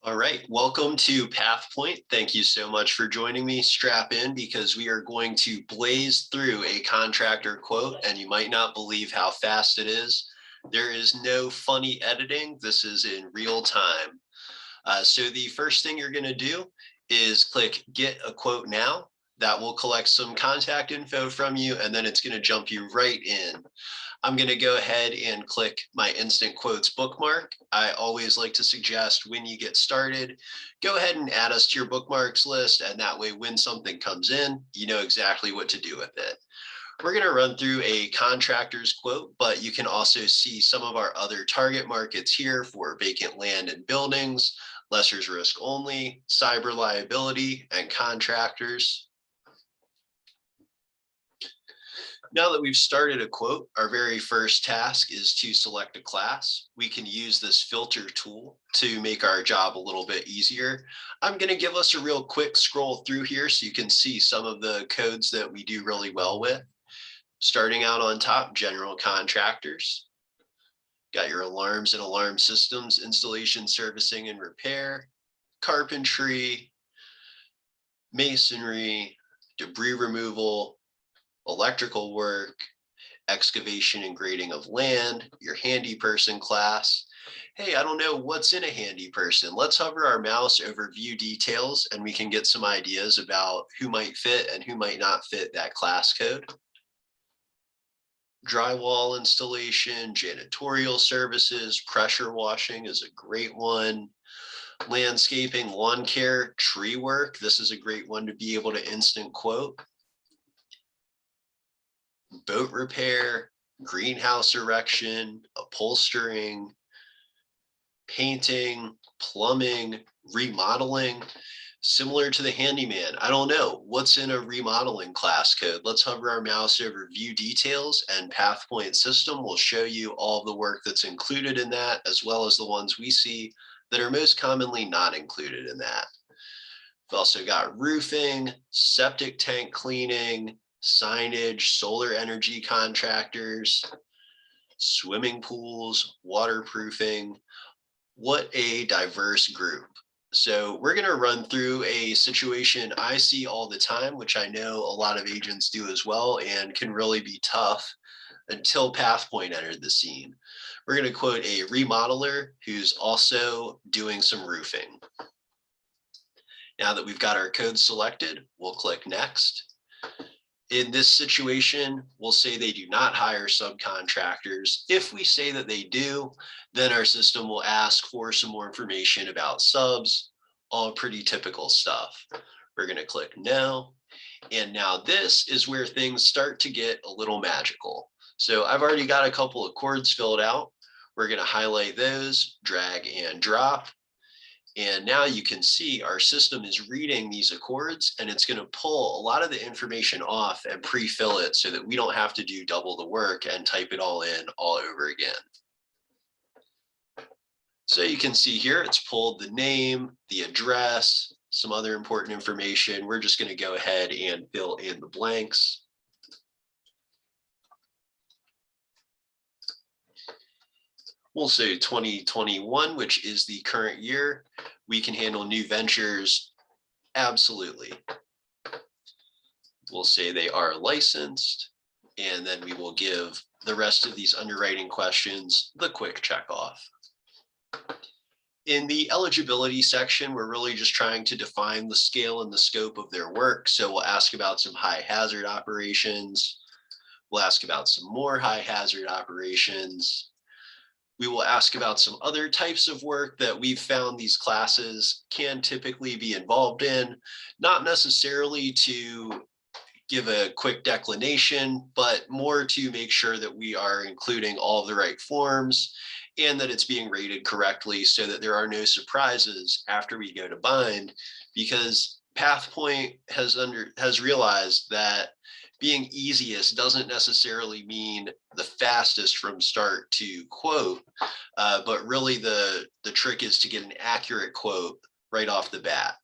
All right, welcome to Pathpoint. Thank you so much for joining me. Strap in because we are going to blaze through a contractor quote, and you might not believe how fast it is. There is no funny editing. This is in real time. So the first thing you're going to do is click Get a Quote Now. That will collect some contact info from you, and then it's going to jump you right in. I'm going to go ahead and click my instant quotes bookmark. I always like to suggest when you get started, go ahead and add us to your bookmarks list. And that way, when something comes in, you know exactly what to do with it. We're going to run through a contractor's quote, but you can also see some of our other target markets here for vacant land and buildings, lessor's risk only, cyber liability, and contractors. Now that we've started a quote, our very first task is to select a class. We can use this filter tool to make our job a little bit easier. I'm going to give us a real quick scroll through here so you can see some of the codes that we do really well with. Starting out on top, general contractors. Got your alarms and alarm systems, installation, servicing, and repair, carpentry, masonry, debris removal, electrical work, excavation and grading of land, your handy person class. Hey, I don't know what's in a handy person. Let's hover our mouse over view details and we can get some ideas about who might fit and who might not fit that class code. Drywall installation, janitorial services, pressure washing is a great one. Landscaping, lawn care, tree work. This is a great one to be able to instant quote. Boat repair, greenhouse erection, upholstering, painting, plumbing, remodeling, similar to the handyman. I don't know what's in a remodeling class code. Let's hover our mouse over view details and Pathpoint system will show you all the work that's included in that, as well as the ones we see that are most commonly not included in that. We've also got roofing, septic tank cleaning, signage, solar energy contractors, swimming pools, waterproofing. What a diverse group. So we're going to run through a situation I see all the time, which I know a lot of agents do as well, and can really be tough until Pathpoint entered the scene. We're going to quote a remodeler who's also doing some roofing. Now that we've got our code selected, we'll click Next. In this situation, we'll say they do not hire subcontractors. If we say that they do, then our system will ask for some more information about subs, all pretty typical stuff. We're going to click No. And now this is where things start to get a little magical. So I've already got a couple of chords filled out. We're going to highlight those, drag and drop. And now you can see our system is reading these accords and it's going to pull a lot of the information off and pre-fill it so that we don't have to do double the work and type it all in all over again. So you can see here, it's pulled the name, the address, some other important information. We're just going to go ahead and fill in the blanks. We'll say 2021, which is the current year. We can handle new ventures. Absolutely. We'll say they are licensed, and then we will give the rest of these underwriting questions the quick check off. In the eligibility section, we're really just trying to define the scale and the scope of their work. So we'll ask about some high hazard operations. We'll ask about some more high hazard operations. We will ask about some other types of work that we've found these classes can typically be involved in, not necessarily to give a quick declination, but more to make sure that we are including all of the right forms and that it's being rated correctly so that there are no surprises after we go to bind, because Pathpoint has realized that being easiest doesn't necessarily mean the fastest from start to quote, but really the trick is to get an accurate quote right off the bat.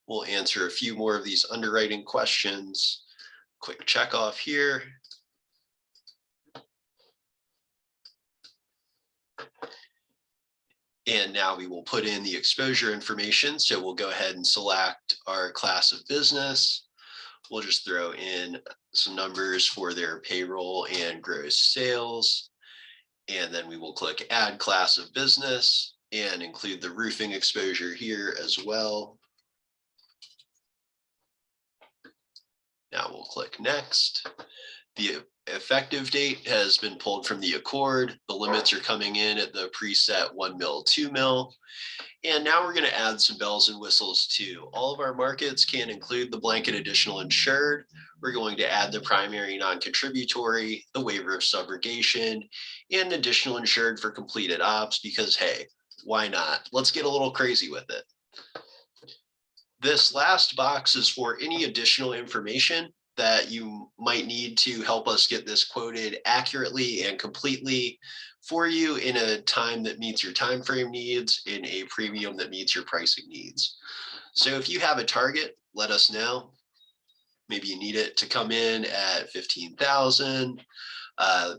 We'll answer a few more of these underwriting questions. Quick check off here. And now we will put in the exposure information. So we'll go ahead and select our class of business. We'll just throw in some numbers for their payroll and gross sales. And then we will click add class of business and include the roofing exposure here as well. Now we'll click next. The effective date has been pulled from the accord. The limits are coming in at the preset 1 mil, 2 mil. And now we're going to add some bells and whistles too. All of our markets can include the blanket additional insured. We're going to add the primary non-contributory, the waiver of subrogation, and additional insured for completed ops because, hey, why not? Let's get a little crazy with it. This last box is for any additional information that you might need to help us get this quoted accurately and completely for you in a time that meets your time frame needs, in a premium that meets your pricing needs. So if you have a target, let us know. Maybe you need it to come in at 15,000.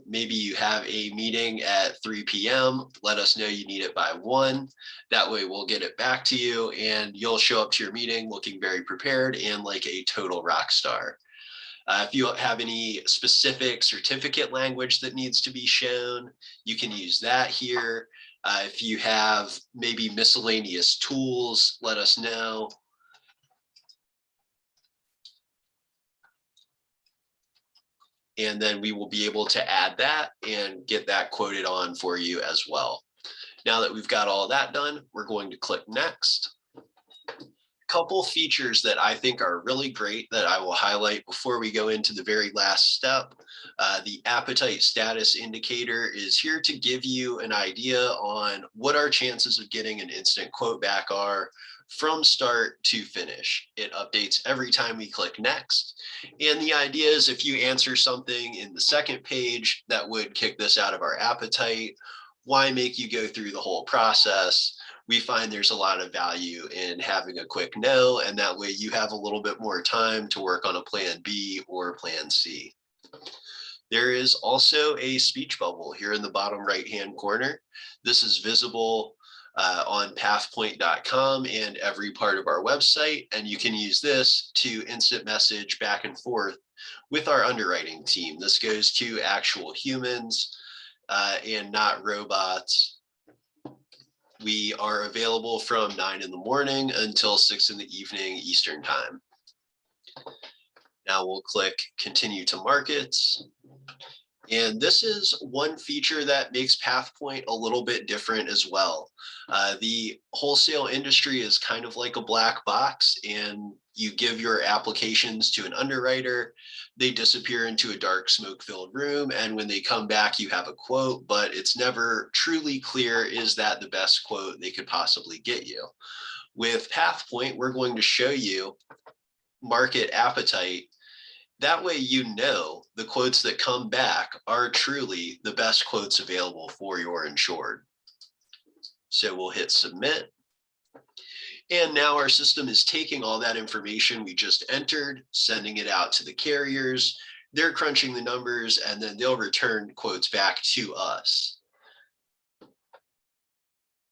Maybe you have a meeting at 3 p.m. Let us know you need it by 1. That way we'll get it back to you and you'll show up to your meeting looking very prepared and like a total rock star. If you have any specific certificate language that needs to be shown, you can use that here. If you have maybe miscellaneous tools, let us know. And then we will be able to add that and get that quoted on for you as well. Now that we've got all that done, we're going to click next. Couple features that I think are really great that I will highlight before we go into the very last step. The appetite status indicator is here to give you an idea on what our chances of getting an instant quote back are from start to finish. It updates every time we click next. And the idea is if you answer something in the second page that would kick this out of our appetite, why make you go through the whole process? We find there's a lot of value in having a quick no, and that way you have a little bit more time to work on a plan B or plan C. There is also a speech bubble here in the bottom right-hand corner. This is visible on pathpoint.com and every part of our website, and you can use this to instant message back and forth with our underwriting team. This goes to actual humans and not robots. We are available from 9 in the morning until 6 in the evening Eastern time. Now we'll click continue to markets. And this is one feature that makes Pathpoint a little bit different as well. The wholesale industry is kind of like a black box, and you give your applications to an underwriter, they disappear into a dark smoke-filled room, and when they come back, you have a quote, but it's never truly clear, is that the best quote they could possibly get you? With Pathpoint, we're going to show you market appetite. That way, you know the quotes that come back are truly the best quotes available for your insured. So we'll hit submit. And now our system is taking all that information we just entered, sending it out to the carriers. They're crunching the numbers, and then they'll return quotes back to us.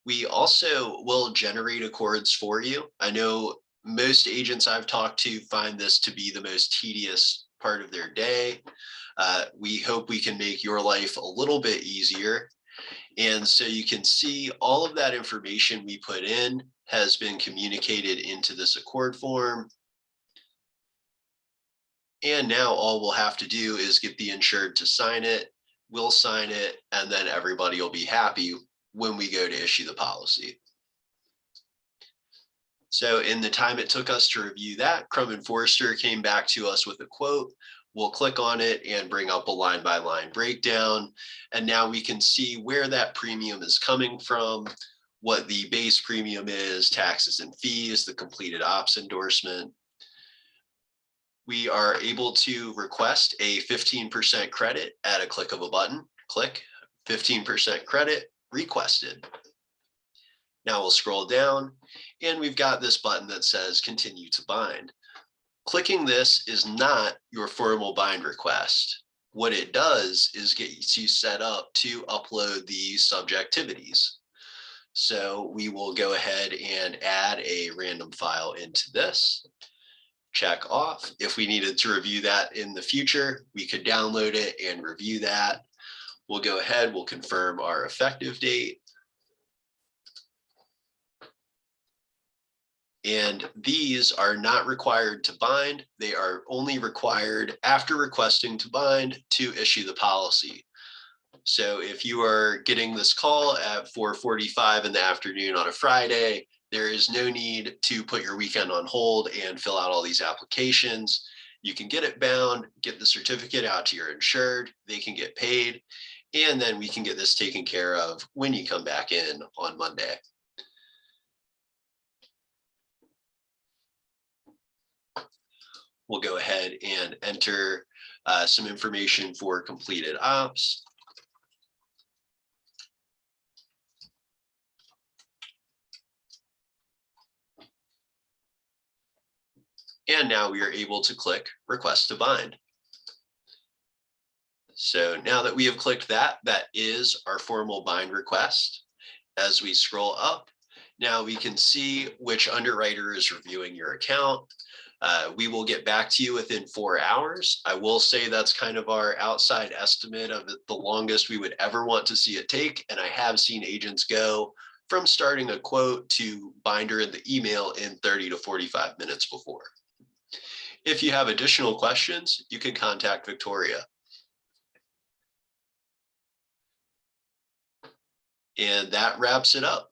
We also will generate accords for you. I know most agents I've talked to find this to be the most tedious part of their day. We hope we can make your life a little bit easier. And so you can see all of that information we put in has been communicated into this accord form. And now all we'll have to do is get the insured to sign it. We'll sign it, and then everybody will be happy when we go to issue the policy. So in the time it took us to review that, Crum & Forster came back to us with a quote. We'll click on it and bring up a line-by-line breakdown. And now we can see where that premium is coming from, what the base premium is, taxes and fees, the completed ops endorsement. We are able to request a 15% credit at a click of a button. Click, 15% credit requested. Now we'll scroll down and we've got this button that says continue to bind. Clicking this is not your formal bind request. What it does is get you set up to upload the subjectivities. So we will go ahead and add a random file into this. Check off. If we needed to review that in the future, we could download it and review that. We'll go ahead, we'll confirm our effective date. And these are not required to bind. They are only required after requesting to bind to issue the policy. So if you are getting this call at 4:45 in the afternoon on a Friday, there is no need to put your weekend on hold and fill out all these applications. You can get it bound, get the certificate out to your insured, they can get paid, and then we can get this taken care of when you come back in on Monday. We'll go ahead and enter some information for completed ops. And now we are able to click request to bind. So now that we have clicked that, that is our formal bind request. As we scroll up, now we can see which underwriter is reviewing your account. We will get back to you within 4 hours. I will say that's kind of our outside estimate of the longest we would ever want to see it take. And I have seen agents go from starting a quote to binder in the email in 30 to 45 minutes before. If you have additional questions, you can contact Victoria. And that wraps it up.